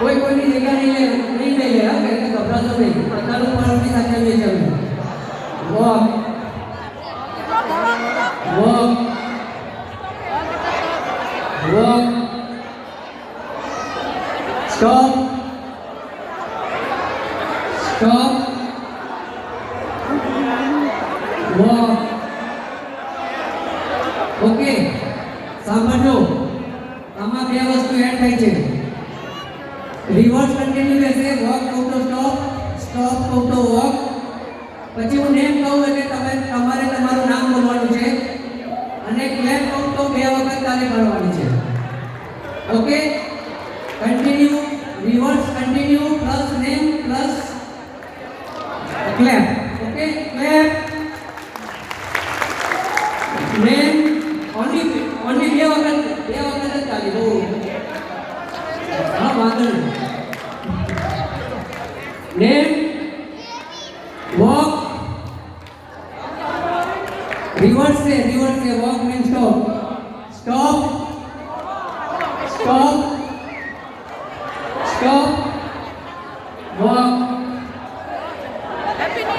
કોઈ કોઈની જગ્યા નહીં લે હા કે ગભરાશો નહીં પોતાનું પાડોશી સાથે લઈ જવું walk walk walk stop stop walk okay સાંભળજો આમાં બે વસ્તુ એડ થઈ છે રિવર્સ કન્ટિન્યુ રહેશે વોક કહું તો સ્ટોપ સ્ટોપ કહું તો વોક પછી હું નેમ કહું એટલે તમારે તમારું નામ બોલવાનું છે અને ક્લેપ કહું તો બે વખત તારે કરવાની છે okay continue reverse continue plus name plus clap okay clap name only બે વખત જ ચાલી બહુ હા વાંધો નહીં નેમ વોક रिवर्स से walk mean stop stop stop stop walk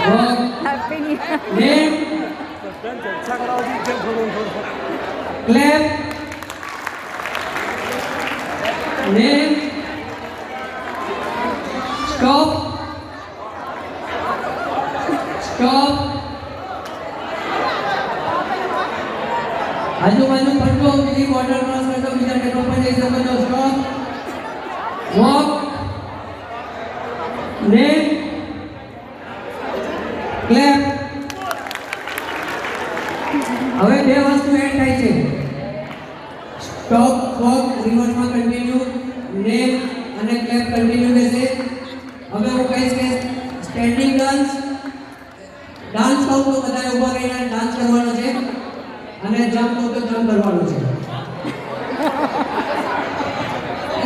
walk name clap name stop stop आजू-बाजू फटको बीजी बॉर्डर क्रॉस कर दो बीजा टेबल पर जई सको तो स्टॉप वॉक नेम क्लैप હવે બે વસ્તુ એડ થાય છે સ્ટોપ વોક રિવર્સ માં કન્ટિન્યુ નેમ અને ક્લેપ કન્ટિન્યુ રહેશે હવે હું કહીશ કે સ્ટેન્ડિંગ ડાન્સ ડાન્સ કહું તો બધાએ ઊભા રહીને ડાન્સ કરવાનો છે અને જમ્પ કહું તો જમ્પ કરવાનું છે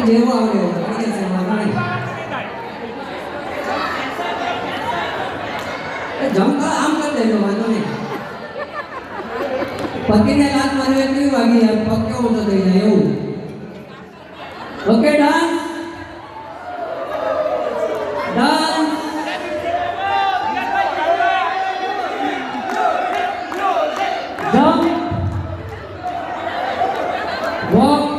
જેવો આવે એવો કરી જશે વાંધો નહીં જમ્પ આમ કરી દેજો વાંધો નહીં પકીને લાત મારવે કેવી વાગી યાર પગ કેવો ઊંચો થઈ જાય એવું okay dance dance jump walk